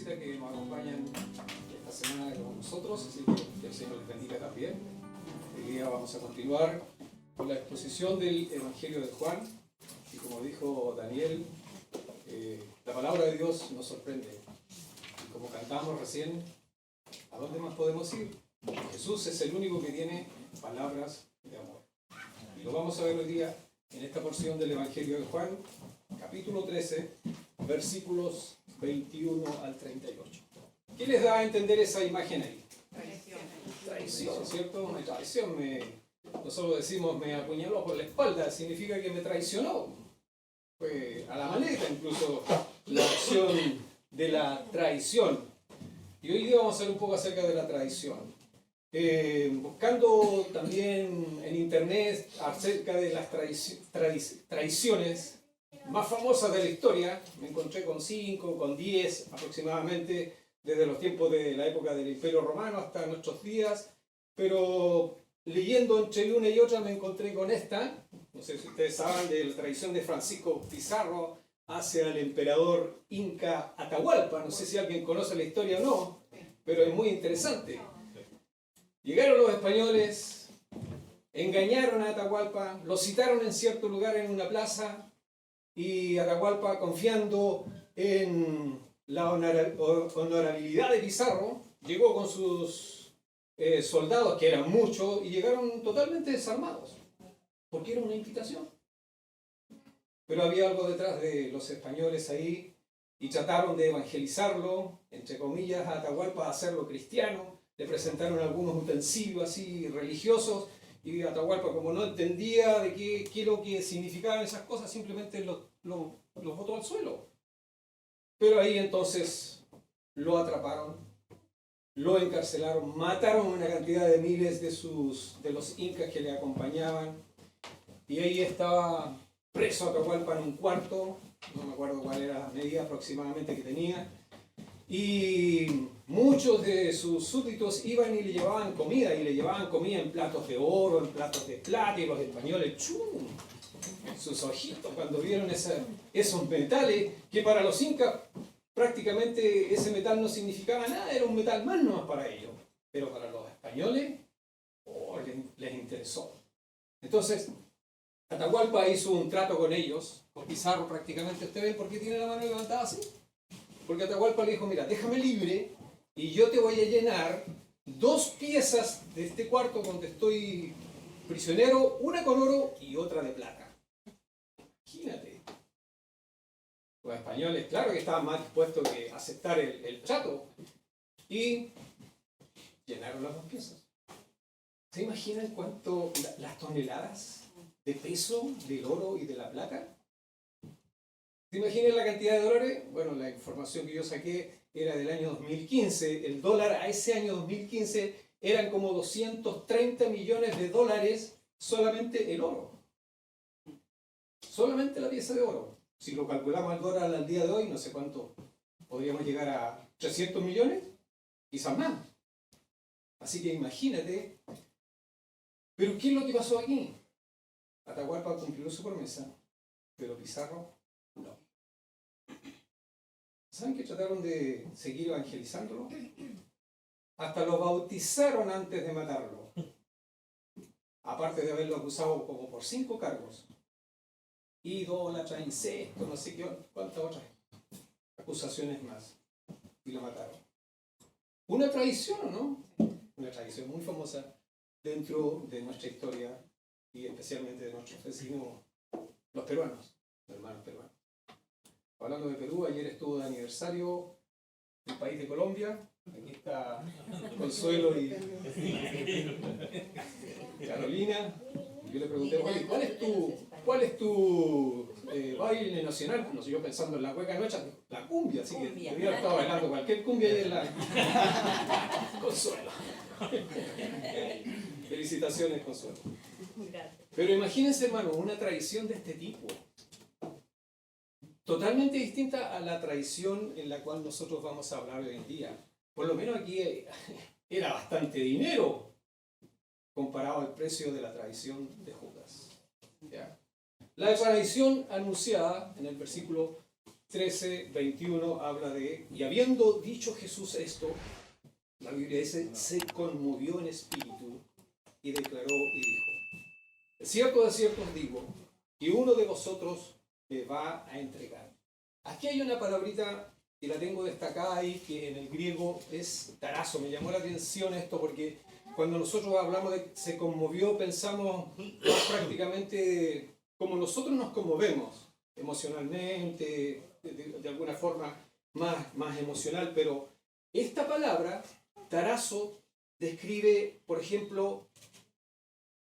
visita que nos acompañan esta semana con nosotros, así que el Señor les bendiga también. Hoy día vamos a continuar con la exposición del Evangelio de Juan, y como dijo Daniel, la palabra de Dios nos sorprende. Y como cantamos recién, ¿a dónde más podemos ir? Jesús es el único que tiene palabras de amor. Y lo vamos a ver hoy día en esta porción del Evangelio de Juan, capítulo 13, versículos 21 al 38. ¿Qué les da a entender esa imagen ahí? Traición, ¿cierto? Una traición. Nosotros decimos me apuñaló por la espalda, significa que me traicionó. Fue a la maleta incluso la acción de la traición. Y hoy día vamos a hablar un poco acerca de la traición. Buscando también en internet acerca de las traiciones más famosas de la historia, me encontré con 5, con 10 aproximadamente, desde los tiempos de la época del Imperio Romano hasta nuestros días, pero leyendo entre una y otra me encontré con esta, no sé si ustedes saben, de la traición de Francisco Pizarro hacia el emperador Inca Atahualpa. No sé si alguien conoce la historia o no, pero es muy interesante. Llegaron los españoles, engañaron a Atahualpa, lo citaron en cierto lugar en una plaza, y Atahualpa, confiando en la honorabilidad de Pizarro, llegó con sus soldados, que eran muchos, y llegaron totalmente desarmados, porque era una invitación. Pero había algo detrás de los españoles ahí, y trataron de evangelizarlo, entre comillas, a Atahualpa, a hacerlo cristiano. Le presentaron algunos utensilios así religiosos, y Atahualpa, como no entendía de qué es lo que significaban esas cosas, simplemente los botó al suelo. Pero ahí entonces lo atraparon, lo encarcelaron, mataron una cantidad de miles de los incas que le acompañaban, y ahí estaba preso Atahualpa en un cuarto, no me acuerdo cuál era la medida aproximadamente que tenía, y muchos de sus súbditos iban y le llevaban comida, en platos de oro, en platos de plata, y los españoles, ¡chum!, sus ojitos cuando vieron esos metales, que para los incas prácticamente ese metal no significaba nada, era un metal más nomás para ellos, pero para los españoles les interesó. Entonces Atahualpa hizo un trato con ellos, con Pizarro prácticamente. ¿Usted ve por qué tiene la mano levantada así? Porque Atahualpa le dijo, mira, déjame libre y yo te voy a llenar 2 piezas de este cuarto donde estoy prisionero, una con oro y otra de plata. Imagínate. Los españoles, claro que estaban más dispuestos que aceptar el trato, y llenaron las 2 piezas. ¿Se imaginan cuánto, las toneladas de peso del oro y de la plata? ¿Se imaginan la cantidad de dólares? Bueno, la información que yo saqué era del año 2015. El dólar a ese año 2015 eran como 230 millones de dólares solamente el oro. Solamente la pieza de oro. Si lo calculamos al dólar al día de hoy, no sé cuánto, podríamos llegar a 300 millones, quizás más. Así que imagínate. Pero ¿qué es lo que pasó aquí? Atahualpa cumplió su promesa, pero Pizarro no. ¿Saben que trataron de seguir evangelizándolo? Hasta lo bautizaron antes de matarlo. Aparte de haberlo acusado como por 5 cargos. Idólatra, incesto, no sé qué, cuántas otras acusaciones más. Y lo mataron. Una traición, ¿no? Una traición muy famosa dentro de nuestra historia, y especialmente de nuestros vecinos, los peruanos, los hermanos peruanos. Hablando de Perú, ayer estuvo de aniversario el país de Colombia. Aquí está Consuelo y Carolina. Yo le pregunté, oye, ¿cuál es tu baile nacional? No sé, yo pensando en la cueca nuestra, la cumbia, así que debiera estar bailando cualquier cumbia ahí en la Consuelo. Felicitaciones, Consuelo. Pero imagínense, hermano, una traición de este tipo, totalmente distinta a la traición en la cual nosotros vamos a hablar hoy en día. Por lo menos aquí era bastante dinero comparado al precio de la traición de Judas. ¿Ya? La traición anunciada en el versículo 13, 21 habla de, y habiendo dicho Jesús esto, la Biblia dice, se conmovió en espíritu y declaró y dijo, de cierto os digo, que uno de vosotros me va a entregar. Aquí hay una palabrita que la tengo destacada ahí, que en el griego es tarazo. Me llamó la atención esto porque cuando nosotros hablamos de se conmovió, pensamos más prácticamente como nosotros nos conmovemos emocionalmente, de alguna forma más emocional, pero esta palabra, tarazo, describe, por ejemplo,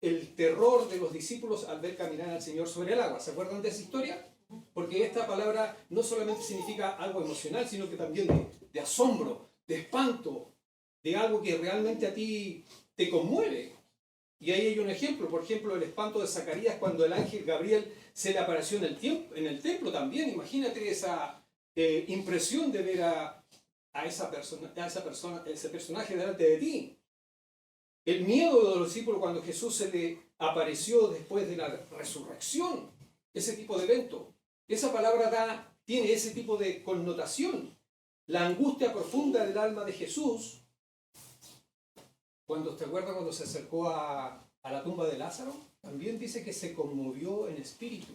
el terror de los discípulos al ver caminar al Señor sobre el agua. ¿Se acuerdan de esa historia? Porque esta palabra no solamente significa algo emocional, sino que también de asombro, de espanto, de algo que realmente a ti te conmueve. Y ahí hay un ejemplo, por ejemplo, el espanto de Zacarías cuando el ángel Gabriel se le apareció en el templo también. Imagínate esa impresión de ver ese personaje delante de ti. El miedo de los discípulos cuando Jesús se le apareció después de la resurrección, ese tipo de evento. Esa palabra tiene ese tipo de connotación. La angustia profunda del alma de Jesús, cuando te acuerdas cuando se acercó a la tumba de Lázaro, también dice que se conmovió en espíritu.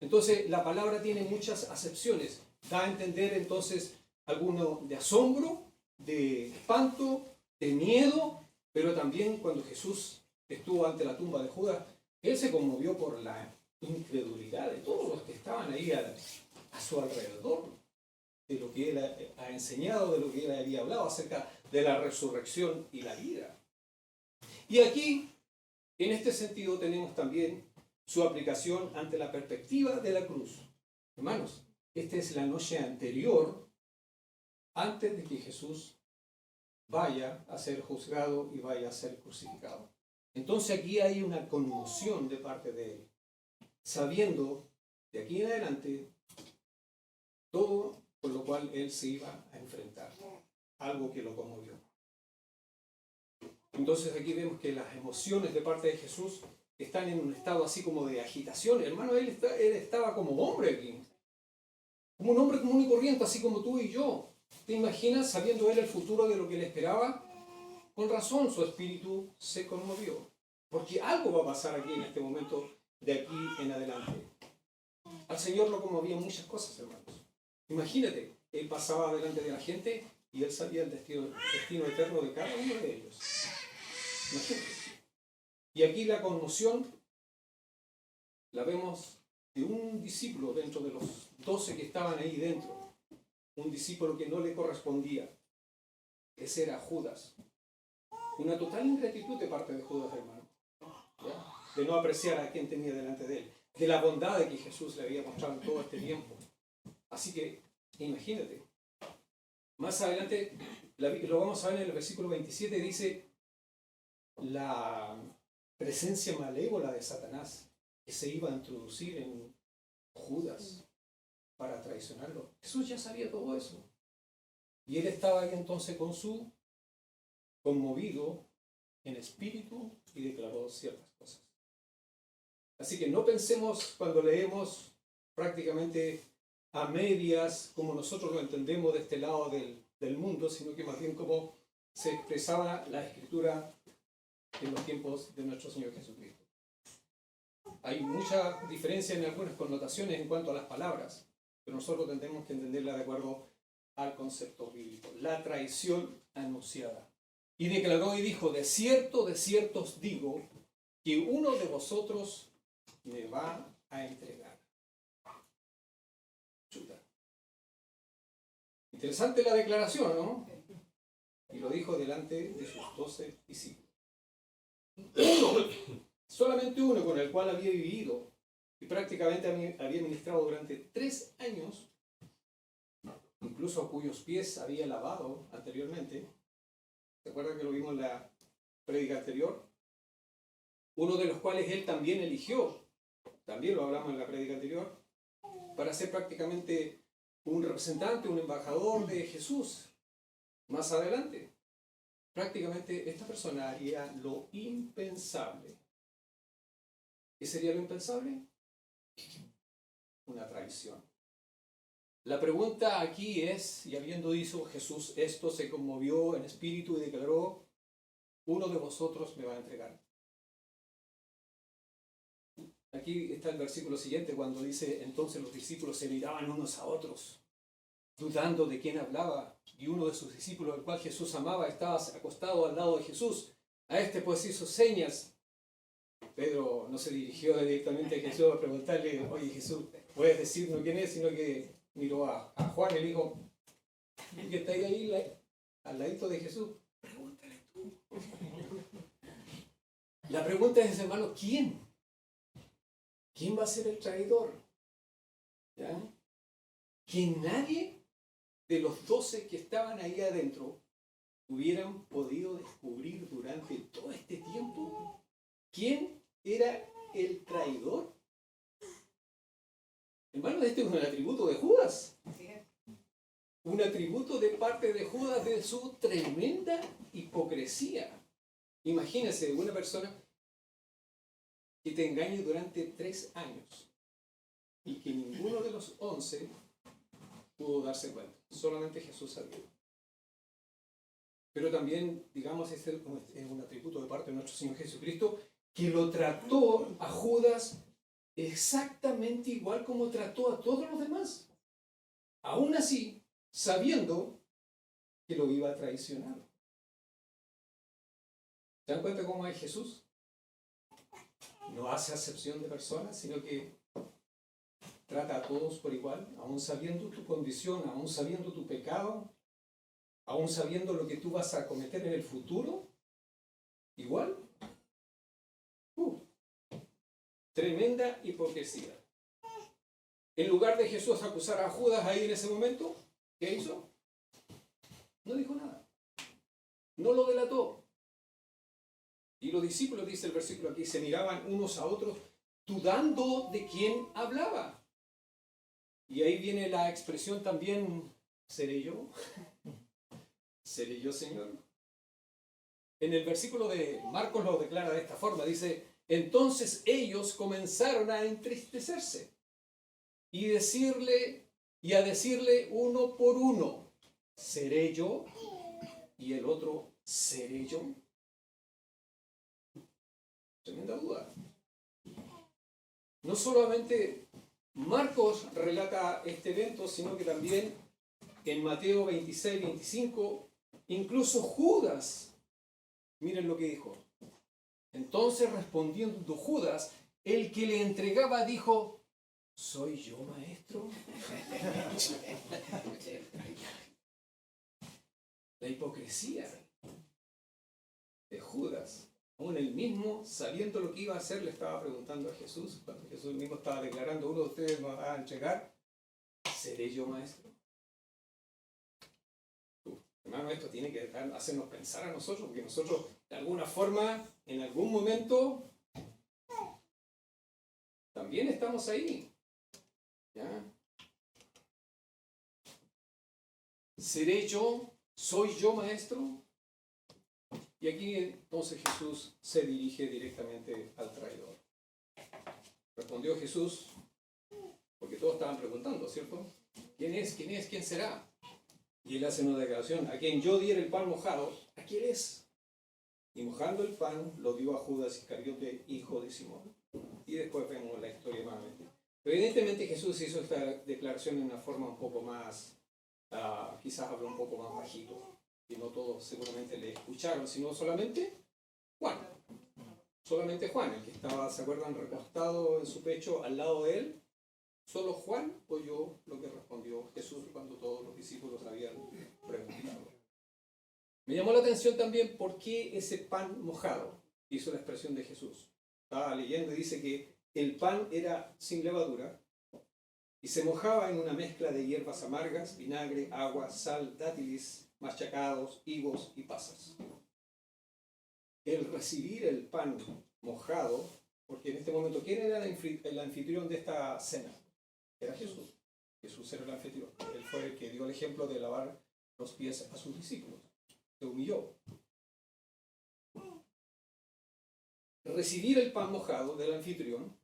Entonces la palabra tiene muchas acepciones. Da a entender entonces alguno de asombro, de espanto, de miedo, pero también cuando Jesús estuvo ante la tumba de Judas, él se conmovió por la incredulidad de todos los que estaban ahí a su alrededor, de lo que él ha enseñado, de lo que él había hablado acerca de la resurrección y la vida. Y aquí, en este sentido, tenemos también su aplicación ante la perspectiva de la cruz. Hermanos, esta es la noche anterior, antes de que Jesús vaya a ser juzgado y vaya a ser crucificado. Entonces aquí hay una conmoción de parte de él, sabiendo de aquí en adelante todo con lo cual él se iba a enfrentar, algo que lo conmovió. Entonces aquí vemos que las emociones de parte de Jesús están en un estado así como de agitación. Hermano, él estaba como hombre aquí, como un hombre común y corriente, así como tú y yo. ¿Te imaginas, sabiendo él el futuro de lo que le esperaba? Con razón su espíritu se conmovió, porque algo va a pasar aquí en este momento, de aquí en adelante. Al Señor lo conmovían muchas cosas, hermanos. Imagínate, él pasaba delante de la gente y él sabía el destino eterno de cada uno de ellos. Imagínate. Y aquí la conmoción la vemos de un discípulo dentro de los 12 que estaban ahí dentro. Un discípulo que no le correspondía. Ese era Judas. Una total ingratitud de parte de Judas, hermano. ¿Ya? De no apreciar a quien tenía delante de él. De la bondad de que Jesús le había mostrado todo este tiempo. Así que, imagínate. Más adelante, lo vamos a ver en el versículo 27, dice la presencia malévola de Satanás que se iba a introducir en Judas para traicionarlo. Jesús ya sabía todo eso. Y él estaba ahí entonces conmovido en espíritu y declaró ciertas cosas. Así que no pensemos cuando leemos prácticamente a medias como nosotros lo entendemos de este lado del mundo, sino que más bien como se expresaba la Escritura en los tiempos de nuestro Señor Jesucristo. Hay mucha diferencia en algunas connotaciones en cuanto a las palabras, pero nosotros tendremos que entenderla de acuerdo al concepto bíblico. La traición anunciada. Y declaró y dijo, de cierto os digo, que uno de vosotros me va a entregar. Chuta. Interesante la declaración, ¿no? Y lo dijo delante de sus 12 discípulos. Solamente uno con el cual había vivido y prácticamente había ministrado durante 3 años, incluso a cuyos pies había lavado anteriormente. ¿Se acuerdan que lo vimos en la prédica anterior? Uno de los cuales él también eligió, también lo hablamos en la prédica anterior, para ser prácticamente un representante, un embajador de Jesús. Más adelante, prácticamente esta persona haría lo impensable. ¿Qué sería lo impensable? Una traición. La pregunta aquí es, y habiendo dicho Jesús esto, se conmovió en espíritu y declaró, uno de vosotros me va a entregar. Aquí está el versículo siguiente cuando dice, entonces los discípulos se miraban unos a otros, dudando de quién hablaba, y uno de sus discípulos, el cual Jesús amaba, estaba acostado al lado de Jesús. A este pues hizo señas. Pedro no se dirigió directamente a Jesús a preguntarle, oye Jesús, ¿puedes decirnos quién es? Sino que miró a Juan y le dijo, ¿y que está ahí al ladito de Jesús? Pregúntale tú. La pregunta es, hermano, ¿quién? ¿Quién va a ser el traidor? ¿Ya? Que nadie de los 12 que estaban ahí adentro hubieran podido descubrir durante todo este tiempo quién era el traidor. Hermano, este es un atributo de Judas. Un atributo de parte de Judas de su tremenda hipocresía. Imagínese una persona que te engañe durante 3 años y que ninguno de los 11 pudo darse cuenta. Solamente Jesús sabía. Pero también, digamos, es un atributo de parte de nuestro Señor Jesucristo, que lo trató a Judas exactamente igual como trató a todos los demás. Aún así, sabiendo que lo iba a traicionar. ¿Se dan cuenta cómo es Jesús? No hace acepción de personas, sino que trata a todos por igual, aún sabiendo tu condición, aún sabiendo tu pecado, aún sabiendo lo que tú vas a cometer en el futuro. Igual. Tremenda hipocresía. En lugar de Jesús acusar a Judas ahí en ese momento, ¿qué hizo? No dijo nada. No lo delató. Y los discípulos, dice el versículo aquí, se miraban unos a otros dudando de quién hablaba. Y ahí viene la expresión también, ¿seré yo? ¿Seré yo, Señor? En el versículo de Marcos lo declara de esta forma, dice, entonces ellos comenzaron a entristecerse y a decirle uno por uno, ¿seré yo? Y el otro, ¿seré yo? Tremenda duda. No solamente Marcos relata este evento, sino que también en Mateo 26, 25, incluso Judas, miren lo que dijo. Entonces respondiendo Judas, el que le entregaba dijo, ¿soy yo, maestro? La hipocresía de Judas. Aún él mismo, sabiendo lo que iba a hacer, le estaba preguntando a Jesús, cuando Jesús mismo estaba declarando, uno de ustedes me va a entregar, ¿seré yo, maestro? Hermano, esto tiene que hacernos pensar a nosotros, porque nosotros, de alguna forma, en algún momento, también estamos ahí. ¿Ya? ¿Seré yo? ¿Soy yo, maestro? Y aquí entonces Jesús se dirige directamente al traidor. Respondió Jesús, porque todos estaban preguntando, ¿cierto? ¿Quién es? ¿Quién es? ¿Quién será? Y él hace una declaración, a quien yo diera el pan mojado, ¿a quién es? Y mojando el pan lo dio a Judas Iscariote, hijo de Simón. Y después vemos la historia nuevamente. Pero evidentemente Jesús hizo esta declaración en una forma un poco más, quizás habló un poco más bajito. Y no todos seguramente le escucharon, sino solamente Juan. Solamente Juan, el que estaba, ¿se acuerdan?, recostado en su pecho al lado de él. Solo Juan oyó lo que respondió Jesús cuando todos los discípulos habían preguntado. Me llamó la atención también por qué ese pan mojado, hizo la expresión de Jesús. Estaba leyendo y dice que el pan era sin levadura y se mojaba en una mezcla de hierbas amargas, vinagre, agua, sal, dátiles machacados, higos y pasas. El recibir el pan mojado, porque en este momento, ¿quién era el anfitrión de esta cena? Era Jesús. Jesús era el anfitrión. Él fue el que dio el ejemplo de lavar los pies a sus discípulos. Se humilló. Recibir el pan mojado del anfitrión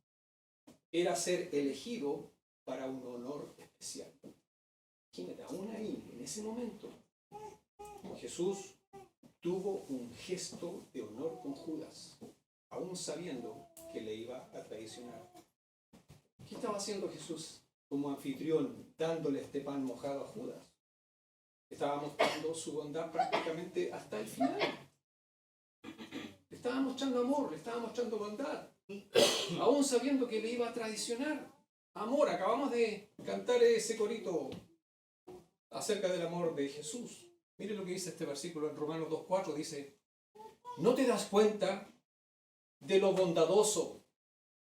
era ser elegido para un honor especial. Imagínate, aún ahí, en ese momento, Jesús tuvo un gesto de honor con Judas, aún sabiendo que le iba a traicionar. ¿Qué estaba haciendo Jesús como anfitrión, dándole este pan mojado a Judas? Estaba mostrando su bondad prácticamente hasta el final. Le estaba mostrando amor, le estaba mostrando bondad, aún sabiendo que le iba a traicionar. Amor, acabamos de cantar ese corito acerca del amor de Jesús. Mire lo que dice este versículo en Romanos 2:4, dice: ¿no te das cuenta de lo bondadoso,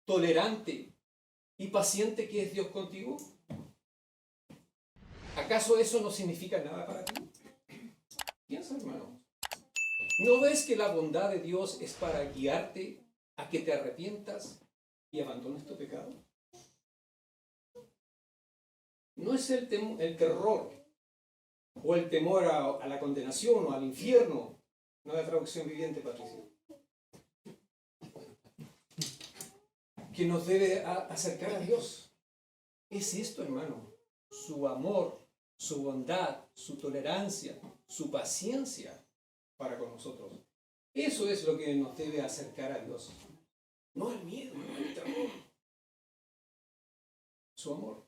tolerante y paciente que es Dios contigo? ¿Acaso eso no significa nada para ti? Piensa, hermano. ¿No ves que la bondad de Dios es para guiarte a que te arrepientas y abandones tu pecado? No es el terror o el temor a la condenación o al infierno. No es la traducción viviente, Patricia. Que nos debe acercar a Dios. Es esto, hermano. Su amor, su bondad, su tolerancia, su paciencia para con nosotros. Eso es lo que nos debe acercar a Dios. No el miedo, no el terror. Su amor.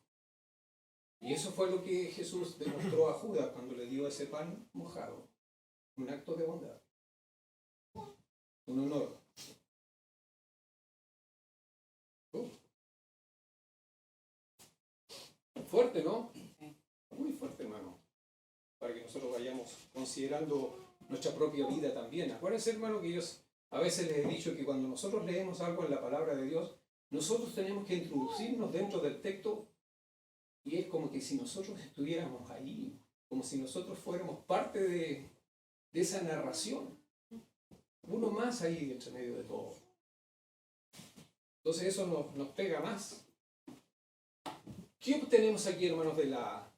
Y eso fue lo que Jesús demostró a Judas cuando le dio ese pan mojado. Un acto de bondad. Un honor. Fuerte, ¿no? Muy fuerte, hermano. Para que nosotros vayamos considerando nuestra propia vida también. Acuérdense, hermano, que yo a veces les he dicho que cuando nosotros leemos algo en la palabra de Dios, nosotros tenemos que introducirnos dentro del texto y es como que si nosotros estuviéramos ahí, como si nosotros fuéramos parte de esa narración. Uno más ahí entre medio de todo. Entonces eso nos pega más. ¿Qué obtenemos aquí, hermanos, de la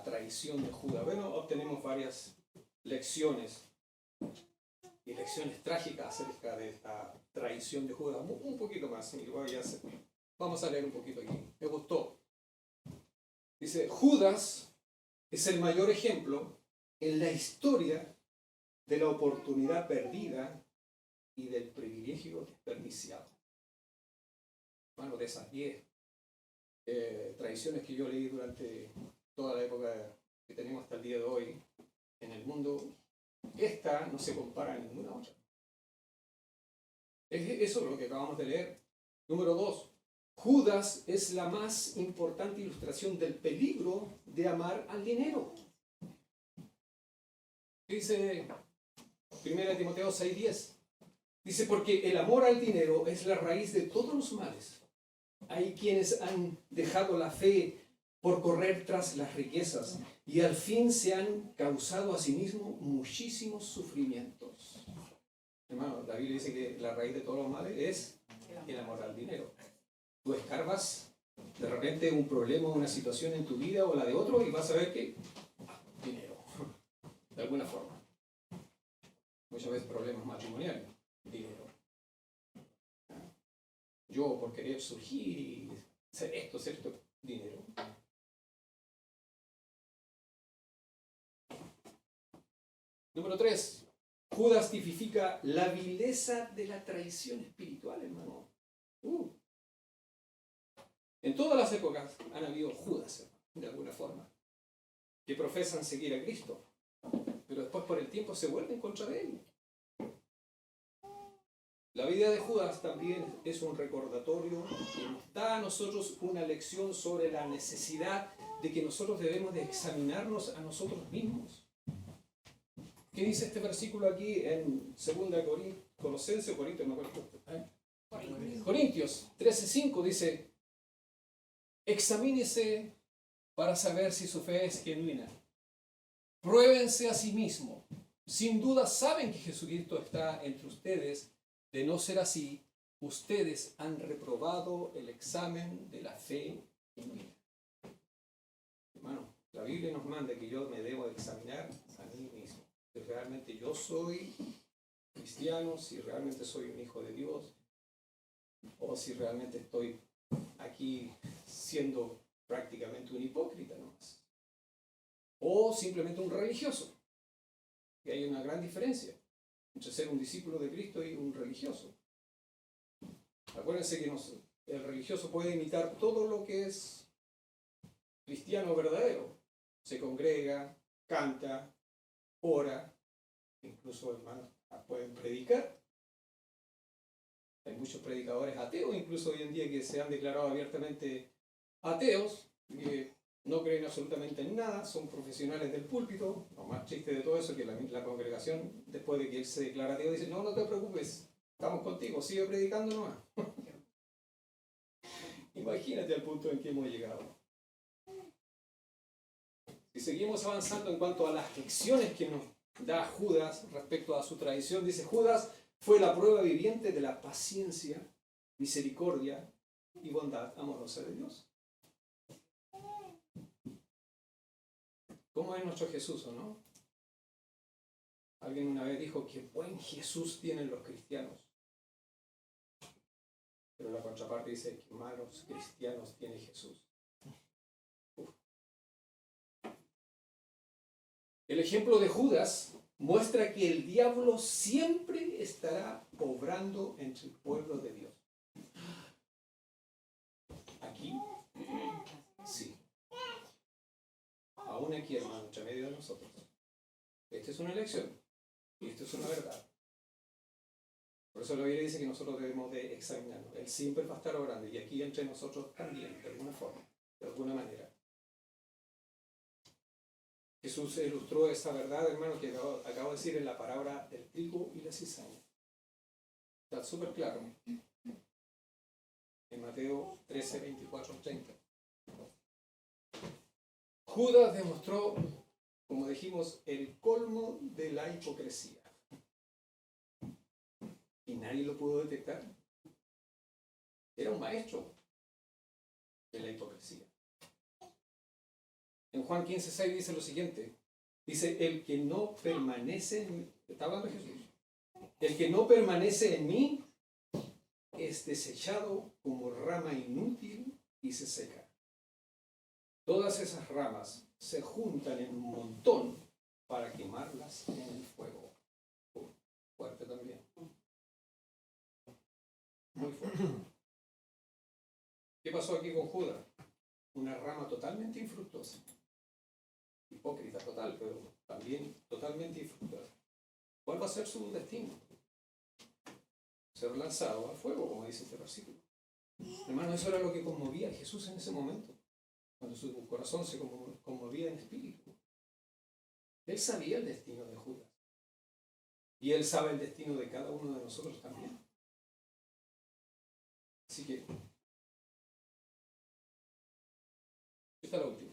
traición de Judas? Bueno, obtenemos varias lecciones y lecciones trágicas acerca de esta traición de Judas. Un poquito más, vamos a leer un poquito aquí. Me gustó. Dice: Judas es el mayor ejemplo en la historia de la oportunidad perdida y del privilegio desperdiciado. Bueno, de esas 10 traiciones que yo leí durante toda la época que tenemos hasta el día de hoy en el mundo, esta no se compara a ninguna otra. Eso es lo que acabamos de leer. Número 2. Judas es la más importante ilustración del peligro de amar al dinero. Dice 1 Timoteo 6:10. Dice: porque el amor al dinero es la raíz de todos los males. Hay quienes han dejado la fe por correr tras las riquezas y al fin se han causado a sí mismos muchísimos sufrimientos. Hermano, la Biblia dice que la raíz de todos los males es el amor al dinero. Tú escarbas de repente un problema, una situación en tu vida o la de otro y vas a ver que dinero, de alguna forma. Muchas veces problemas matrimoniales, dinero. Yo por querer surgir y ser esto, dinero. Número 3. Judas tipifica la vileza de la traición espiritual, hermano. En todas las épocas han habido Judas, de alguna forma, que profesan seguir a Cristo, pero después por el tiempo se vuelven contra de él. La vida de Judas también es un recordatorio que nos da a nosotros una lección sobre la necesidad de que nosotros debemos de examinarnos a nosotros mismos. ¿Qué dice este versículo aquí en 2 Colosenses o Corintios? No recuerdo. Corintios 13:5 dice: examínese para saber si su fe es genuina. Pruébense a sí mismos. Sin duda saben que Jesucristo está entre ustedes. De no ser así, ustedes han reprobado el examen de la fe genuina. Hermano, la Biblia nos manda que yo me debo examinar a mí mismo. Si realmente yo soy cristiano, si realmente soy un hijo de Dios, o si realmente estoy aquí siendo prácticamente un hipócrita nomás. O simplemente un religioso. Y hay una gran diferencia entre ser un discípulo de Cristo y un religioso. Acuérdense que el religioso puede imitar todo lo que es cristiano verdadero. Se congrega, canta, ora, incluso, hermanos, pueden predicar. Hay muchos predicadores ateos, incluso hoy en día, que se han declarado abiertamente ateos, que no creen absolutamente en nada, son profesionales del púlpito. Lo más triste de todo eso es que la congregación, después de que él se declara ateo, dice: no, no te preocupes, estamos contigo, sigue predicando nomás. Imagínate al punto en que hemos llegado. Si seguimos avanzando en cuanto a las lecciones que nos da Judas respecto a su tradición, dice: Judas fue la prueba viviente de la paciencia, misericordia y bondad amorosa de Dios. ¿Cómo es nuestro Jesús, o no? Alguien una vez dijo: qué buen Jesús tienen los cristianos. Pero la contraparte dice: qué malos cristianos tiene Jesús. El ejemplo de Judas muestra que el diablo siempre estará obrando entre el pueblo de Dios. Aquí, sí. Aún aquí, hermano, entre medio de nosotros. Esta es una elección y esto es una verdad. Por eso la Biblia dice que nosotros debemos de examinarnos. Él siempre va a estar obrando, y aquí entre nosotros también, de alguna forma, de alguna manera. Jesús ilustró esa verdad, hermano, que acabo de decir en la parábola del trigo y la cizaña. Está súper claro. En Mateo 13, 24, 30. Judas demostró, como dijimos, el colmo de la hipocresía. Y nadie lo pudo detectar. Era un maestro de la hipocresía. En Juan 15:6 dice lo siguiente. Dice: el que no permanece en mí, está hablando Jesús, el que no permanece en mí es desechado como rama inútil y se seca. Todas esas ramas se juntan en un montón para quemarlas en el fuego. Fuerte también. Muy fuerte. ¿Qué pasó aquí con Judas? Una rama totalmente infructuosa. Hipócrita total, pero también totalmente infructuosa. ¿Cuál va a ser su destino? Ser lanzado al fuego, como dice este versículo. Hermano, eso era lo que conmovía a Jesús en ese momento, cuando su corazón se conmovía en espíritu. Él sabía el destino de Judas. Y Él sabe el destino de cada uno de nosotros también. Así que, esta es la última.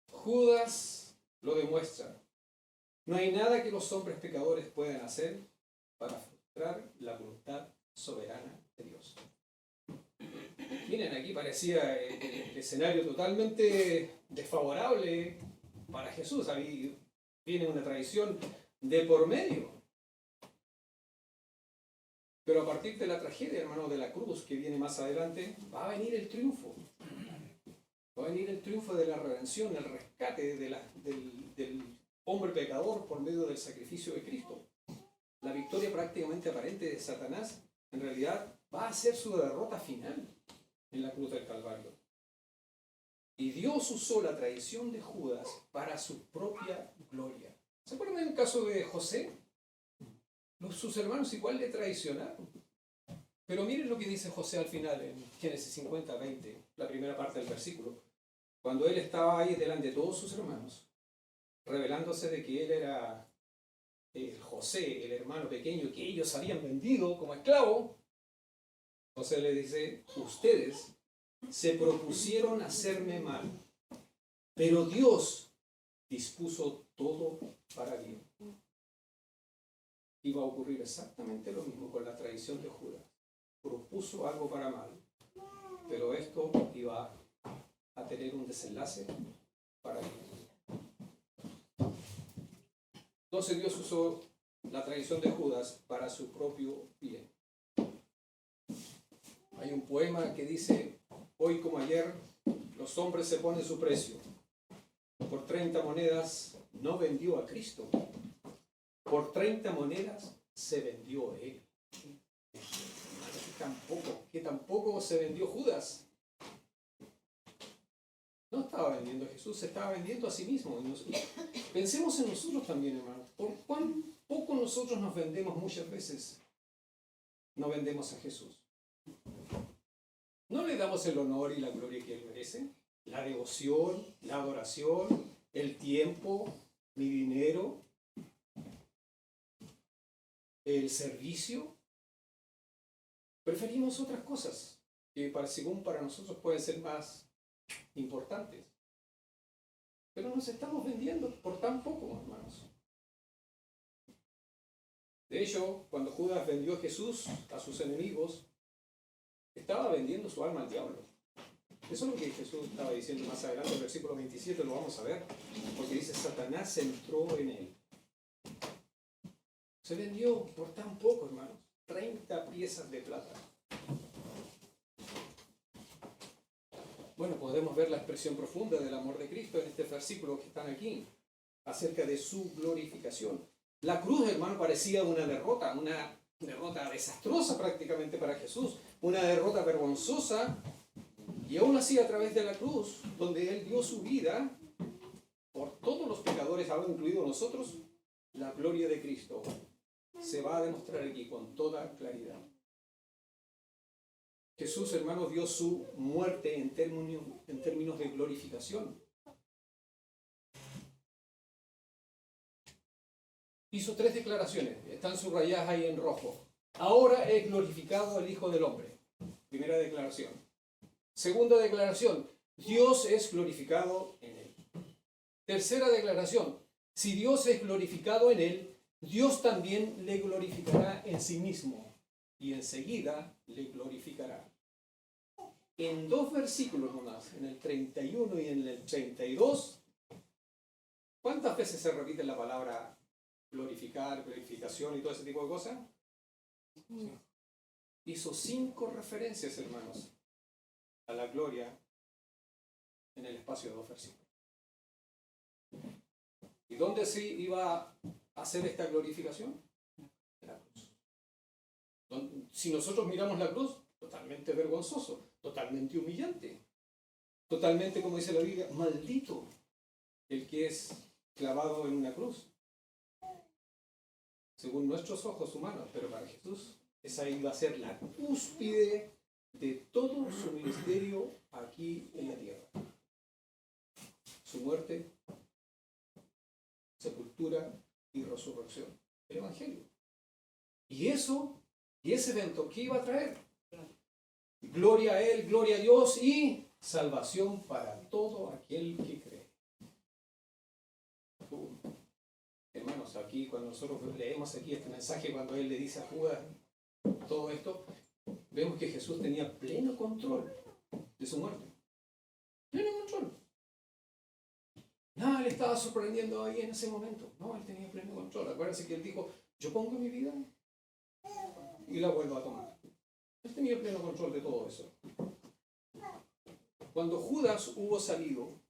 Judas lo demuestra. No hay nada que los hombres pecadores puedan hacer para frustrar la voluntad soberana de Dios. Miren, aquí parecía el escenario totalmente desfavorable para Jesús. Ahí viene una traición de por medio. Pero a partir de la tragedia, hermano, de la cruz que viene más adelante, va a venir el triunfo. Va a venir el triunfo de la redención, el rescate del hombre pecador por medio del sacrificio de Cristo. La victoria prácticamente aparente de Satanás, en realidad, va a ser su derrota final en la cruz del Calvario. Y Dios usó la traición de Judas para su propia gloria. ¿Se acuerdan del caso de José? Sus hermanos igual le traicionaron. Pero miren lo que dice José al final, en Génesis 50, 20, la primera parte del versículo. Cuando él estaba ahí delante de todos sus hermanos, revelándose de que él era José, el hermano pequeño que ellos habían vendido como esclavo, José le dice: ustedes se propusieron hacerme mal, pero Dios dispuso todo para bien. Iba a ocurrir exactamente lo mismo con la traición de Judas. Propuso algo para mal, pero esto iba a tener un desenlace para bien. Entonces Dios usó la traición de Judas para su propio bien. Hay un poema que dice: hoy como ayer, los hombres se ponen su precio. Por 30 monedas no vendió a Cristo. Por 30 monedas se vendió él. Que tampoco se vendió Judas. No estaba vendiendo a Jesús, se estaba vendiendo a sí mismo. Pensemos en nosotros también, hermanos. ¿Por cuán poco nosotros nos vendemos muchas veces? No vendemos a Jesús. ¿No le damos el honor y la gloria que Él merece? La devoción, la adoración, el tiempo, mi dinero, el servicio. Preferimos otras cosas que según para nosotros pueden ser más importantes. Pero nos estamos vendiendo por tan poco, hermanos. De hecho, cuando Judas vendió a Jesús a sus enemigos, estaba vendiendo su alma al diablo. Eso es lo que Jesús estaba diciendo más adelante, en el versículo 27 lo vamos a ver, porque dice, Satanás entró en él. Se vendió por tan poco, hermanos, 30 piezas de plata. Bueno, podemos ver la expresión profunda del amor de Cristo en este versículo que están aquí, acerca de su glorificación. La cruz, hermano, parecía una derrota desastrosa prácticamente para Jesús, una derrota vergonzosa, y aún así a través de la cruz, donde Él dio su vida por todos los pecadores, aún incluidos nosotros, la gloria de Cristo se va a demostrar aquí con toda claridad. Jesús, hermanos, dio su muerte en términos de glorificación. Hizo 3 declaraciones, están subrayadas ahí en rojo. Ahora es glorificado el Hijo del Hombre. Primera declaración. Segunda declaración, Dios es glorificado en él. Tercera declaración, si Dios es glorificado en él, Dios también le glorificará en sí mismo y enseguida le glorificará. En 2 versículos nomás, en el 31 y en el 32, ¿cuántas veces se repite la palabra glorificar, glorificación y todo ese tipo de cosas? Hizo 5 referencias, hermanos, a la gloria en el espacio de 2 versículos. ¿Y dónde se iba a hacer esta glorificación? En la cruz. Si nosotros miramos la cruz, totalmente vergonzoso, totalmente humillante, totalmente, como dice la Biblia, maldito el que es clavado en una cruz. Según nuestros ojos humanos, pero para Jesús, esa iba a ser la cúspide de todo su ministerio aquí en la tierra. Su muerte, sepultura y resurrección. El Evangelio. Y ese evento, ¿qué iba a traer? Gloria a Él, gloria a Dios y salvación para todo aquel que cree. Hermanos, aquí cuando nosotros leemos aquí este mensaje, cuando Él le dice a Judas todo esto, vemos que Jesús tenía pleno control de su muerte. Pleno control. Nada le estaba sorprendiendo ahí en ese momento. No, Él tenía pleno control. Acuérdense que Él dijo, yo pongo mi vida y la vuelvo a tomar. Él tenía pleno control de todo eso. Cuando Judas hubo salido,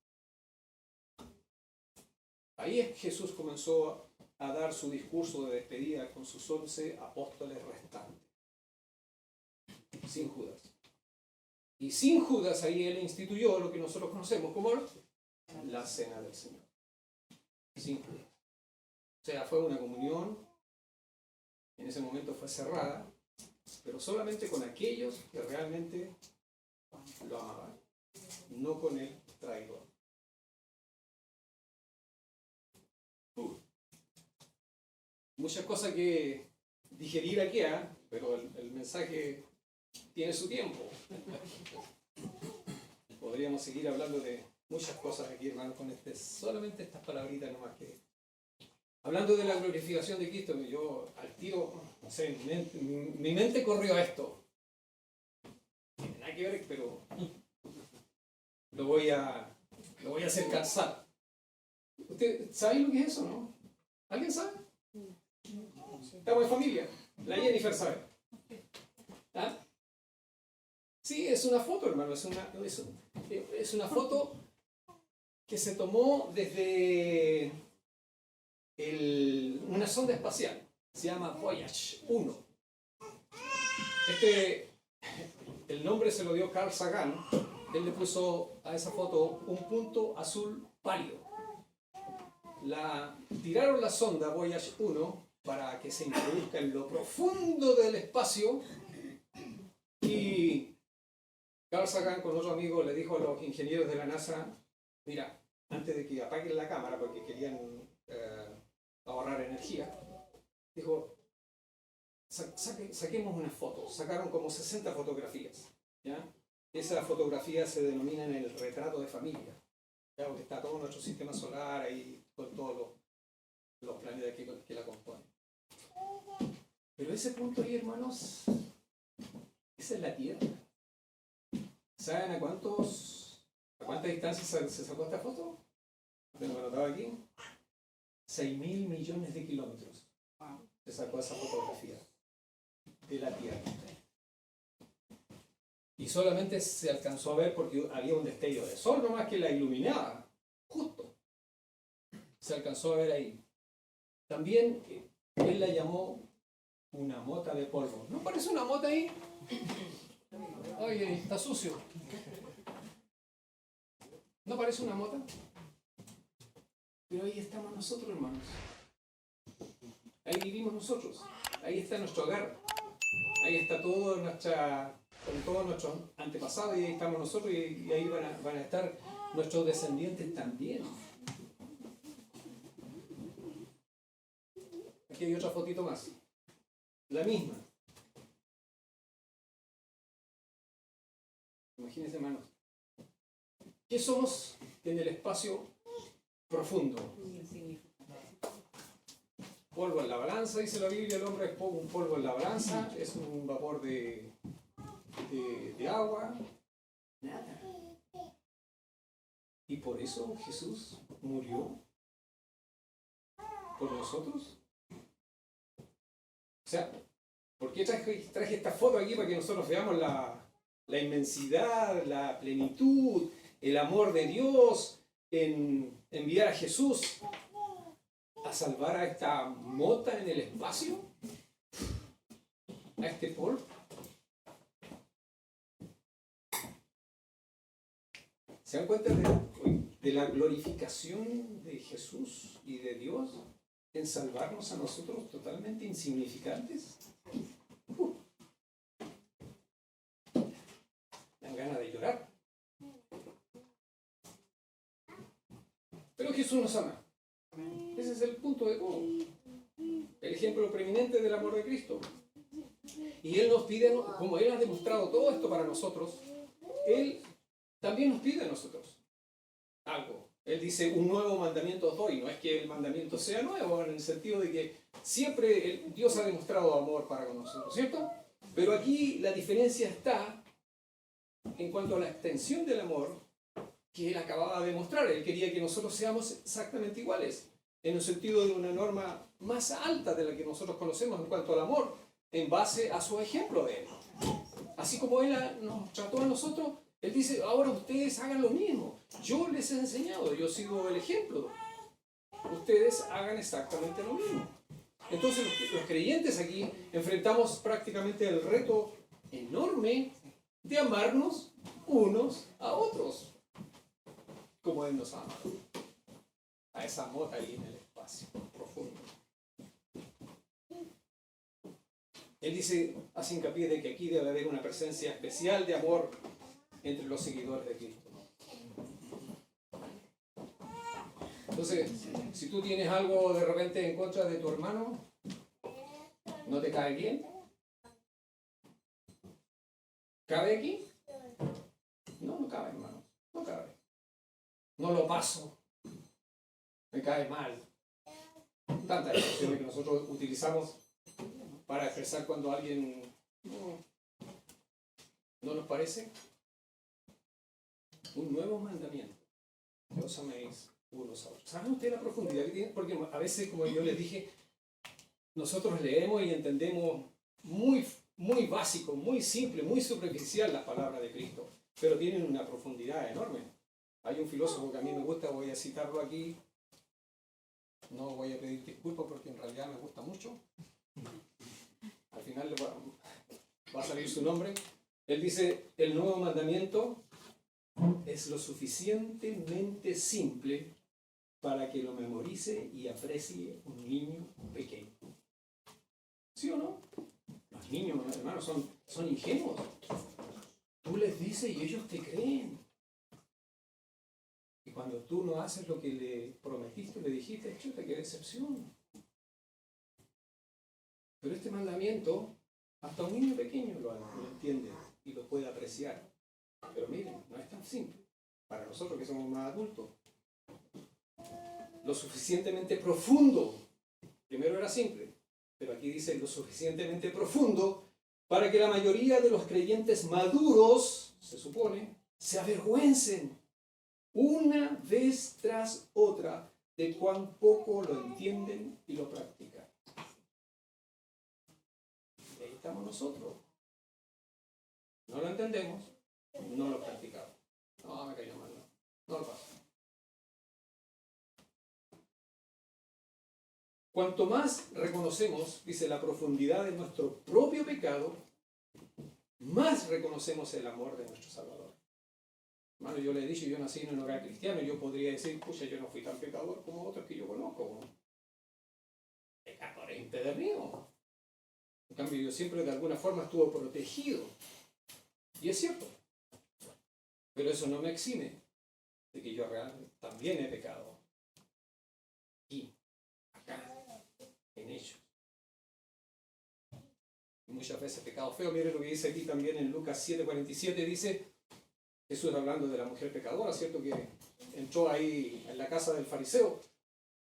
ahí Jesús comenzó a dar su discurso de despedida con sus 11 apóstoles restantes. Sin Judas. Y sin Judas ahí Él instituyó lo que nosotros conocemos como la cena del Señor. Sin Judas. O sea, fue una comunión, en ese momento fue cerrada, pero solamente con aquellos que realmente lo amaban, no con el traidor. Muchas cosas que digerir aquí, pero el mensaje tiene su tiempo. Podríamos seguir hablando de muchas cosas aquí, hermanos, con solamente estas palabritas nomás que... Hablando de la glorificación de Cristo, yo al tiro, no sé, mi mente corrió a esto. No tiene nada que ver, pero lo voy a hacer calzar. ¿Usted sabe lo que es eso, no? ¿Alguien sabe? Estamos en familia. La Jennifer sabe. ¿Ah? Sí, es una foto, hermano, es una foto que se tomó desde una sonda espacial, se llama Voyage 1. El nombre se lo dio Carl Sagan, él le puso a esa foto un punto azul pálido. Tiraron la sonda Voyage 1 para que se introduzca en lo profundo del espacio y Carl Sagan con otro amigo le dijo a los ingenieros de la NASA, mira, antes de que apaguen la cámara porque querían ahorrar energía, dijo, saquemos unas fotos. Sacaron como 60 fotografías, ¿ya? Esas fotografías se denominan el retrato de familia, ¿ya? Porque está todo nuestro sistema solar ahí con todos los planetas que la componen. Pero ese punto ahí, hermanos, esa es la Tierra. ¿Saben a cuánta distancia se sacó esta foto? Tengo anotado aquí. 6.000 millones de kilómetros se sacó esa fotografía de la Tierra. Y solamente se alcanzó a ver porque había un destello de sol nomás que la iluminaba. Justo. Se alcanzó a ver ahí. También él la llamó una mota de polvo. ¿No parece una mota ahí? Oye, está sucio. ¿No parece una mota? Pero ahí estamos nosotros, hermanos. Ahí vivimos nosotros. Ahí está nuestro hogar. Ahí está con todos nuestros antepasados y ahí estamos nosotros y ahí van a estar nuestros descendientes también. Aquí hay otra fotito más. La misma. Imagínense, hermanos. ¿Qué somos en el espacio profundo? Polvo en la balanza, dice la Biblia, el hombre es un polvo en la balanza, es un vapor de agua, nada. Y por eso Jesús murió por nosotros. O sea, ¿por qué traje esta foto aquí? Para que nosotros veamos la inmensidad, la plenitud, el amor de Dios en enviar a Jesús a salvar a esta mota en el espacio, a este polvo. ¿Se dan cuenta de la glorificación de Jesús y de Dios en salvarnos a nosotros totalmente insignificantes? Dan ganas de llorar. Pero Jesús nos ama. Ese es el punto de todo. El ejemplo preeminente del amor de Cristo. Y Él nos pide, como Él ha demostrado todo esto para nosotros, Él también nos pide a nosotros algo. Él dice, un nuevo mandamiento os doy. No es que el mandamiento sea nuevo, en el sentido de que siempre Dios ha demostrado amor para con nosotros, ¿cierto? Pero aquí la diferencia está en cuanto a la extensión del amor que Él acababa de mostrar. Él quería que nosotros seamos exactamente iguales, en el sentido de una norma más alta de la que nosotros conocemos en cuanto al amor, en base a su ejemplo de Él. Así como Él nos trató a nosotros, Él dice, ahora ustedes hagan lo mismo. Yo les he enseñado, yo he sido el ejemplo. Ustedes hagan exactamente lo mismo. Entonces los creyentes aquí enfrentamos prácticamente el reto enorme de amarnos unos a otros, como Él nos ama, a esa mota ahí en el espacio profundo. Él dice, hace hincapié de que aquí debe haber una presencia especial de amor entre los seguidores de Cristo. Entonces, si tú tienes algo de repente en contra de tu hermano, ¿no te cae bien? ¿Cabe aquí? No, no cabe, hermano. No cabe. No lo paso. Me cae mal. Tantas expresiones que nosotros utilizamos para expresar cuando alguien no nos parece. Un nuevo mandamiento. Que os améis unos a otros. ¿Saben ustedes la profundidad que tiene? Porque a veces, como yo les dije, nosotros leemos y entendemos muy muy básico, muy simple, muy superficial las palabras de Cristo, pero tienen una profundidad enorme. Hay un filósofo que a mí me gusta, voy a citarlo aquí, no voy a pedir disculpas porque en realidad me gusta mucho, al final va a salir su nombre. Él dice, el nuevo mandamiento es lo suficientemente simple para que lo memorice y aprecie un niño pequeño. ¿Sí o no? Los niños, hermanos, son ingenuos. Tú les dices y ellos te creen. Y cuando tú no haces lo que le prometiste, le dijiste, chuta, qué decepción. Pero este mandamiento, hasta un niño pequeño lo entiende y lo puede apreciar. Pero miren, no es tan simple. Para nosotros que somos más adultos, lo suficientemente profundo. Primero era simple, pero aquí dice lo suficientemente profundo para que la mayoría de los creyentes maduros, se supone, se avergüencen una vez tras otra de cuán poco lo entienden y lo practican. Y ahí estamos nosotros. No lo entendemos, no lo practicamos. No, me cayó mal, no lo paso. Cuanto más reconocemos, dice, la profundidad de nuestro propio pecado, más reconocemos el amor de nuestro Salvador. Hermano, yo le he dicho, yo nací en un hogar cristiano y yo podría decir, pucha, yo no fui tan pecador como otros que yo conozco. Pecador empedernido. En cambio, yo siempre de alguna forma estuve protegido. Y es cierto. Pero eso no me exime de que yo realmente también he pecado. Aquí, acá, en ellos. Y muchas veces pecado feo. Mire lo que dice aquí también en Lucas 7:47, dice, Jesús hablando de la mujer pecadora, ¿cierto? Que entró ahí en la casa del fariseo.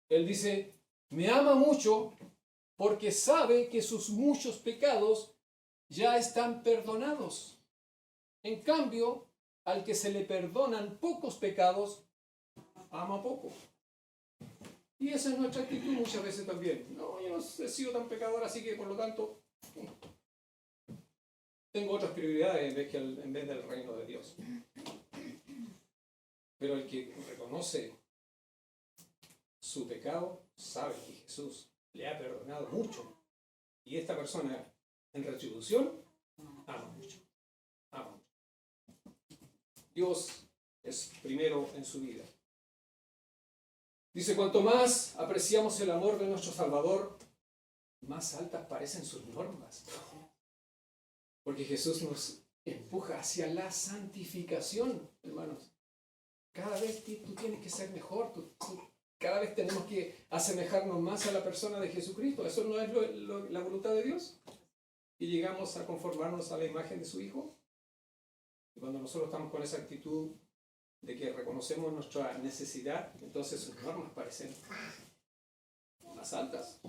Él dice, me ama mucho porque sabe que sus muchos pecados ya están perdonados. En cambio, al que se le perdonan pocos pecados, ama poco. Y esa es nuestra actitud muchas veces también. No, yo no he sido tan pecador, así que por lo tanto tengo otras prioridades en vez del reino de Dios. Pero el que reconoce su pecado sabe que Jesús le ha perdonado mucho. Y esta persona, en retribución, ama mucho. Ama mucho. Dios es primero en su vida. Dice, cuanto más apreciamos el amor de nuestro Salvador, más altas parecen sus normas. Porque Jesús nos empuja hacia la santificación, hermanos. Cada vez tú tienes que ser mejor. Cada vez tenemos que asemejarnos más a la persona de Jesucristo. ¿Eso no es la voluntad de Dios? Y llegamos a conformarnos a la imagen de su Hijo. Y cuando nosotros estamos con esa actitud de que reconocemos nuestra necesidad, entonces sus normas parecen más altas.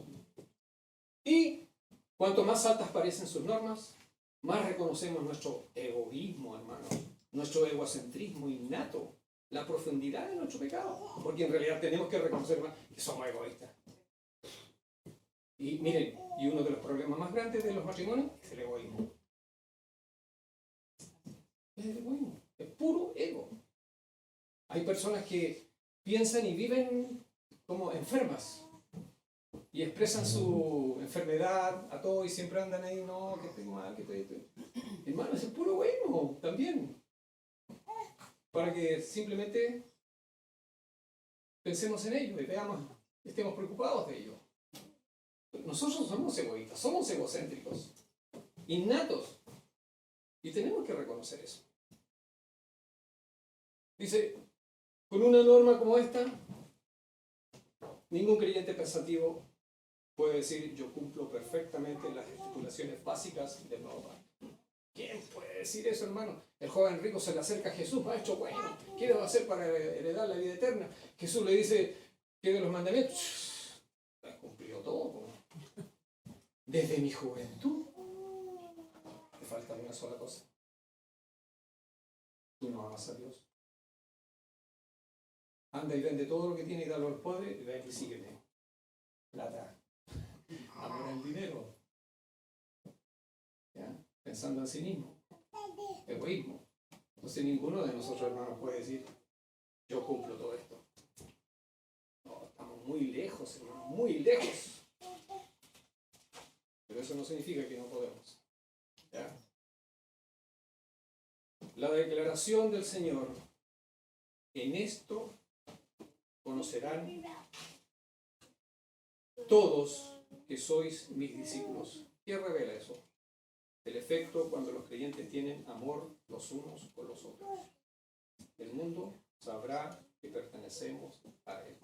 Y cuanto más altas parecen sus normas, más reconocemos nuestro egoísmo, hermano, nuestro egocentrismo innato, la profundidad de nuestro pecado, porque en realidad tenemos que reconocer que somos egoístas. Y miren, y uno de los problemas más grandes de los matrimonios es el egoísmo. Es el egoísmo, es puro ego. Hay personas que piensan y viven como enfermas y expresan su enfermedad a todo y siempre andan ahí, no, que estoy mal, que estoy. Hermano, es el puro egoísmo también. Para que simplemente pensemos en ello y veamos, estemos preocupados de ello. Nosotros somos egoístas, somos egocéntricos, innatos, y tenemos que reconocer eso. Dice, con una norma como esta, ningún creyente pensativo puede decir, yo cumplo perfectamente las estipulaciones básicas del nuevo pacto. ¿Quién puede decir eso, hermano? El joven rico se le acerca a Jesús, maestro, bueno, ¿qué debo hacer para heredar la vida eterna? Jesús le dice, ¿qué de los mandamientos? Has cumplido todo. Desde mi juventud. Te falta una sola cosa. Tú no amas a Dios. Anda y vende todo lo que tiene y dalo al pobre y ven y sígueme. Plata. Amor al dinero. ¿Ya? pensando en sí mismo, egoísmo. Entonces ninguno de nosotros, hermanos, puede decir, yo cumplo todo esto. No, estamos muy lejos, hermanos, muy lejos. Pero eso no significa que no podemos. ¿Ya? La declaración del Señor, en esto conocerán todos que sois mis discípulos. ¿Qué revela eso? El efecto cuando los creyentes tienen amor los unos por los otros. El mundo sabrá que pertenecemos a Él.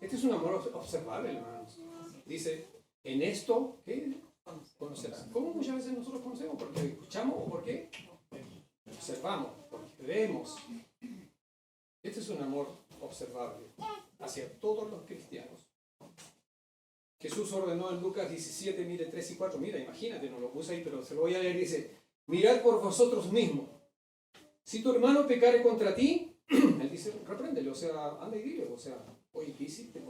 Este es un amor observable, hermanos. Dice, en esto, ¿qué? Conocerán. ¿Cómo muchas veces nosotros conocemos? ¿Porque escuchamos o por qué? Observamos, porque vemos. Este es un amor observable hacia todos los cristianos. Jesús ordenó en Lucas 17, mire 3 y 4. Mira, imagínate, no lo puse ahí, pero se lo voy a leer. Dice, mirad por vosotros mismos. Si tu hermano pecare contra ti, él dice, repréndele, o sea, anda y dile, o sea, oye, ¿qué hiciste?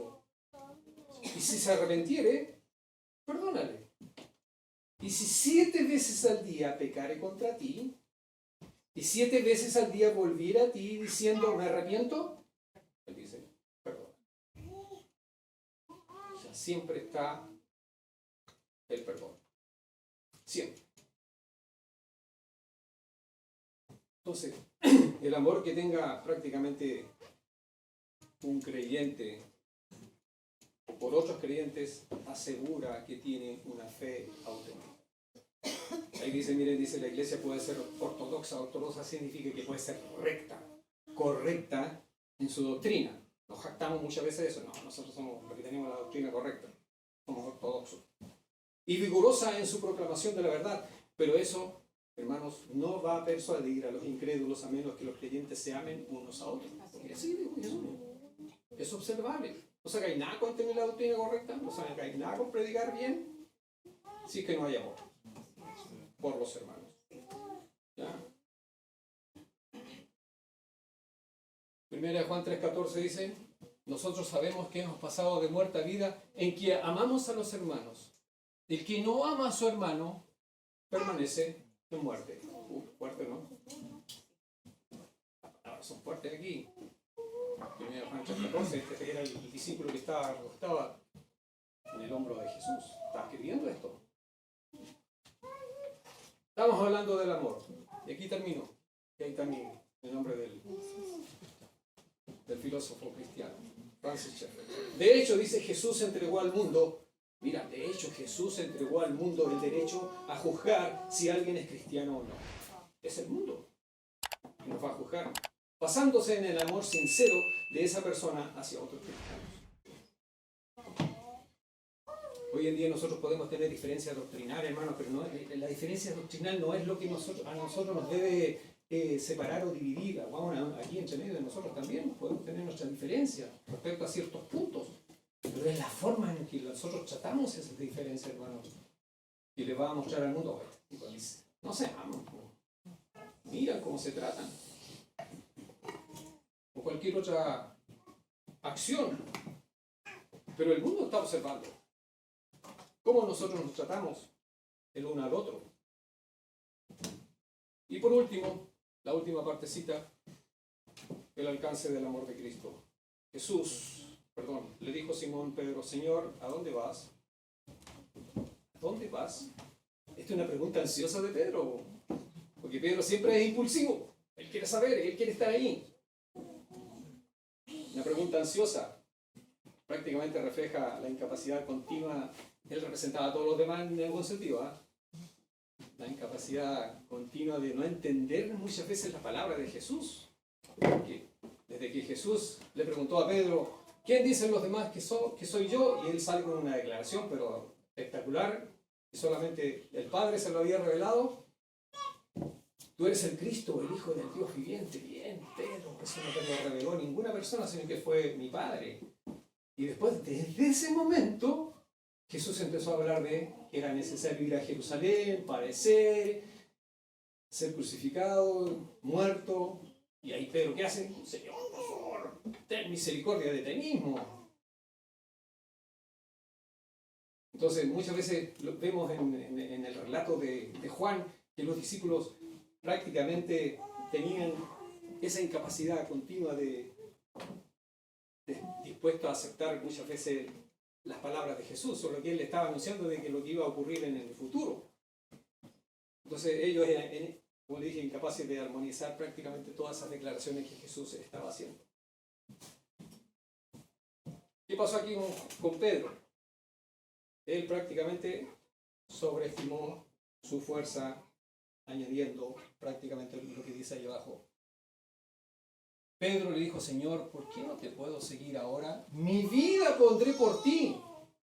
Y si se arrepentiere, perdónale. Y si 7 veces al día pecare contra ti, y 7 veces al día volviera a ti diciendo, me arrepiento, él dice, perdón. O sea, siempre está el perdón. Siempre. Entonces, el amor que tenga prácticamente un creyente por otros creyentes asegura que tiene una fe auténtica. Ahí dice, miren, dice la iglesia puede ser ortodoxa. Ortodoxa significa que puede ser recta, correcta en su doctrina. Nos jactamos muchas veces de eso. No, nosotros somos los que tenemos la doctrina correcta. Somos ortodoxos. Y vigorosa en su proclamación de la verdad. Pero eso, hermanos, no va a persuadir a los incrédulos a menos que los creyentes se amen unos a otros. Porque así dijo Jesús. Es observable. No sacáis nada con tener la doctrina correcta, no sacáis nada con predicar bien, si es que no hay amor por los hermanos. ¿Ya? Primera de Juan 3:14 dice, nosotros sabemos que hemos pasado de muerte a vida en que amamos a los hermanos. El que no ama a su hermano permanece en muerte. Fuerte, ¿no? Ahora son fuertes aquí. Primera de Juan 3:14, este era el discípulo que estaba acostado en el hombro de Jesús. Estaba escribiendo esto. Estamos hablando del amor. Y aquí termino. Y ahí también el nombre del filósofo cristiano, Francis Schaeffer. De hecho, dice, Jesús entregó al mundo, mira, de hecho Jesús entregó al mundo el derecho a juzgar si alguien es cristiano o no. Es el mundo que nos va a juzgar, basándose en el amor sincero de esa persona hacia otros cristianos. Hoy en día nosotros podemos tener diferencias doctrinales, hermanos, pero no, la diferencia doctrinal no es lo que a nosotros nos debe separar o dividir. Bueno, aquí entre medio de nosotros también podemos tener nuestras diferencias respecto a ciertos puntos, pero es la forma en que nosotros tratamos esas diferencias, hermanos, y le va a mostrar al mundo, no se aman, miran cómo se tratan, o cualquier otra acción, pero el mundo está observando cómo nosotros nos tratamos el uno al otro. Y por último, la última partecita, el alcance del amor de Cristo. Le dijo Simón Pedro, Señor, ¿a dónde vas? ¿A dónde vas? Esta es una pregunta ansiosa de Pedro, porque Pedro siempre es impulsivo. Él quiere saber, él quiere estar ahí. Una pregunta ansiosa prácticamente refleja la incapacidad continua. Él representaba a todos los demás en algún sentido, ¿eh? La incapacidad continua de no entender muchas veces la palabra de Jesús. Porque desde que Jesús le preguntó a Pedro, ¿quién dicen los demás que soy yo? Y él sale con una declaración, pero espectacular, y solamente el Padre se lo había revelado. Tú eres el Cristo, el Hijo del Dios viviente. Bien, Pedro, eso no te lo reveló ninguna persona, sino que fue mi Padre. Y después, desde ese momento, Jesús empezó a hablar de que era necesario ir a Jerusalén, padecer, ser crucificado, muerto. Y ahí Pedro, ¿qué hace? Señor, por favor, ten misericordia de ti mismo. Entonces, muchas veces lo vemos en el relato de Juan, que los discípulos prácticamente tenían esa incapacidad continua de dispuestos a aceptar muchas veces las palabras de Jesús, o lo que él le estaba anunciando de que lo que iba a ocurrir en el futuro. Entonces ellos eran, como le dije, incapaces de armonizar prácticamente todas esas declaraciones que Jesús estaba haciendo. ¿Qué pasó aquí con Pedro? Él prácticamente sobreestimó su fuerza, añadiendo prácticamente lo que dice ahí abajo. Pedro le dijo: Señor, ¿por qué no te puedo seguir ahora? Mi vida pondré por ti.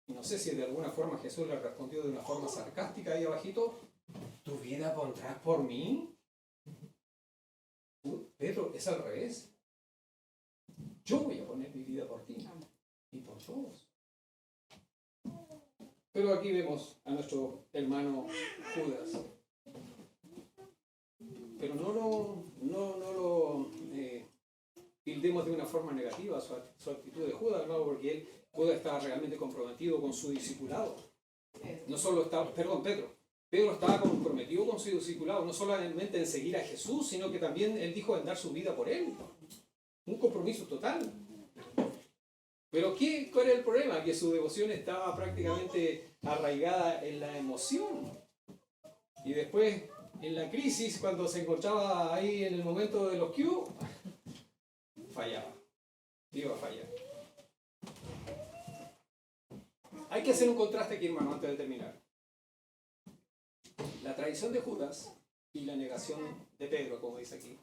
Y no sé si de alguna forma Jesús le respondió de una forma sarcástica ahí abajito: ¿tu vida pondrás por mí? Pedro, es al revés. Yo voy a poner mi vida por ti y por todos. Pero aquí vemos a nuestro hermano Judas. Pero no lo tildemos de una forma negativa su actitud de Judas, ¿no? Porque Judas estaba realmente comprometido con su discipulado. No solo estaba, Pedro estaba comprometido con su discipulado, no solamente en seguir a Jesús, sino que también él dijo en dar su vida por él. Un compromiso total. Pero ¿cuál era el problema? Que su devoción estaba prácticamente arraigada en la emoción. Y después, en la crisis, cuando se encontraba ahí en el momento de los Q, fallaba. Iba a fallar. Hay que hacer un contraste aquí, hermano, antes de terminar. La traición de Judas y la negación de Pedro, como dice aquí,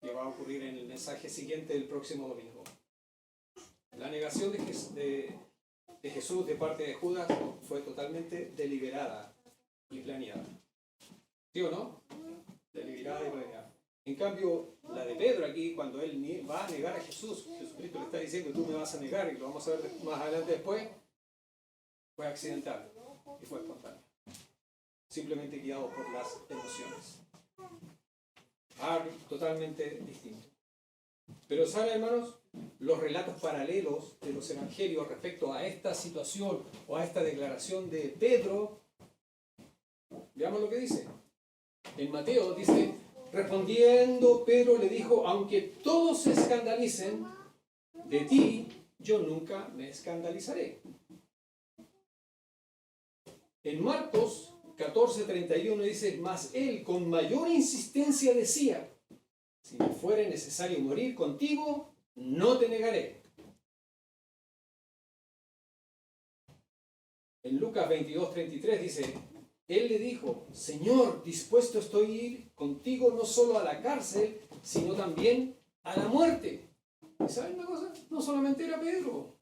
que va a ocurrir en el mensaje siguiente del próximo domingo. La negación de Jesús de parte de Judas fue totalmente deliberada y planeada. ¿Sí o no? Deliberada y planeada. En cambio, la de Pedro aquí, cuando él va a negar a Jesús, Jesucristo le está diciendo: tú me vas a negar, y lo vamos a ver más adelante después, fue accidental y fue espontáneo. Simplemente guiado por las emociones. Algo totalmente distinto. Pero ¿saben, hermanos? Los relatos paralelos de los evangelios respecto a esta situación o a esta declaración de Pedro, veamos lo que dice. En Mateo dice: respondiendo Pedro le dijo: aunque todos se escandalicen, de ti yo nunca me escandalizaré. En Marcos 14:31 dice: mas él con mayor insistencia decía: si me fuere necesario morir contigo, no te negaré. En Lucas 22:33 dice: él le dijo: Señor, dispuesto estoy a ir contigo no solo a la cárcel, sino también a la muerte. ¿Y saben una cosa? No solamente era Pedro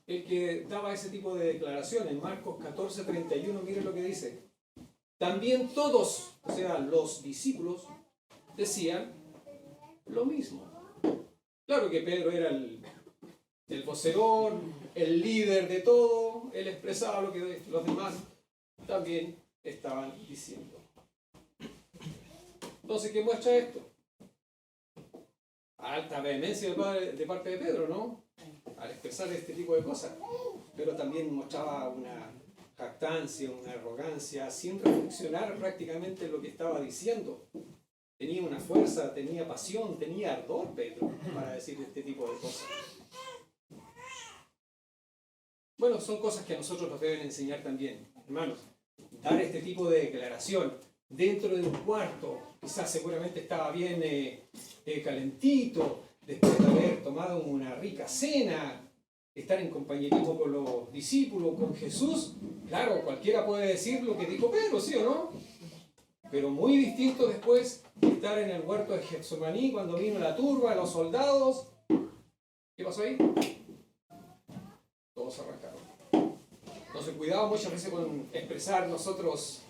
el que daba ese tipo de declaración. En Marcos 14:31, miren lo que dice. También todos, o sea, los discípulos, decían lo mismo. Claro que Pedro era el vocerón, el líder de todo, él expresaba lo que los demás también estaban diciendo. Entonces, ¿qué muestra esto? Alta vehemencia de parte de Pedro, ¿no? Al expresar este tipo de cosas. Pero también mostraba una jactancia, una arrogancia, sin reflexionar prácticamente en lo que estaba diciendo. Tenía una fuerza, tenía pasión, tenía ardor, Pedro, para decir este tipo de cosas. Bueno, son cosas que a nosotros nos deben enseñar también, hermanos. Dar este tipo de declaración dentro de un cuarto, quizás seguramente estaba bien calentito, después de haber tomado una rica cena, estar en compañerismo con los discípulos, con Jesús. Claro, cualquiera puede decir lo que dijo Pedro, ¿sí o no? Pero muy distinto después de estar en el huerto de Getsemaní, cuando vino la turba, los soldados. ¿Qué pasó ahí? Todos arrancaron. Entonces, cuidado muchas veces con expresar nosotros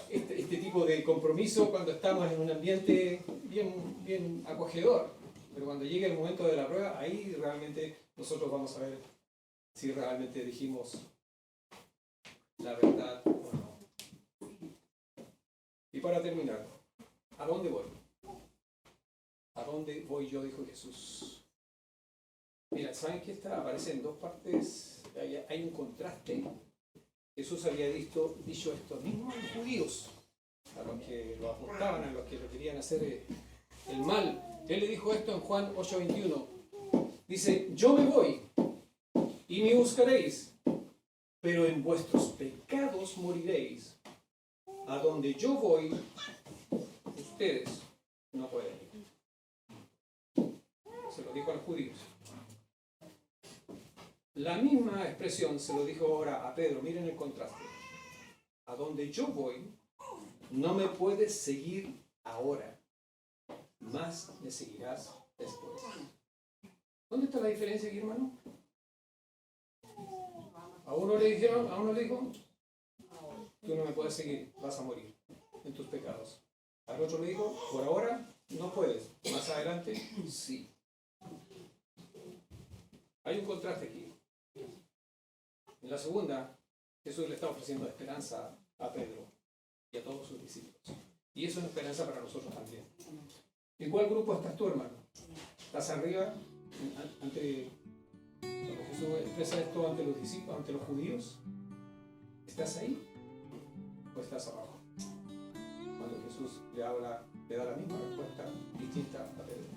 este tipo de compromiso cuando estamos en un ambiente bien acogedor. Pero cuando llegue el momento de la prueba, ahí realmente nosotros vamos a ver si realmente dijimos la verdad o no. Y para terminar, ¿a dónde voy? ¿A dónde voy yo? Dijo Jesús. Mira, ¿saben que esta aparece en dos partes? Hay un contraste Jesús había dicho esto mismo a los judíos, a los que lo apuntaban, a los que lo querían hacer el mal. Él le dijo esto en Juan 8:21. Dice, yo me voy y me buscaréis, pero en vuestros pecados moriréis. A donde yo voy, ustedes no pueden ir. Se lo dijo a los judíos. La misma expresión se lo dijo ahora a Pedro. Miren el contraste. A donde yo voy, no me puedes seguir ahora, más me seguirás después. ¿Dónde está la diferencia aquí, hermano? A uno le dijo, tú no me puedes seguir, vas a morir en tus pecados. Al otro le dijo, por ahora no puedes, más adelante sí. Hay un contraste aquí. En la segunda, Jesús le está ofreciendo esperanza a Pedro y a todos sus discípulos. Y eso es una esperanza para nosotros también. ¿En cuál grupo estás tú, hermano? ¿Estás arriba? Cuando Jesús expresa esto ante los discípulos, ante los judíos, ¿estás ahí o estás abajo? Cuando Jesús le da la misma respuesta distinta a Pedro.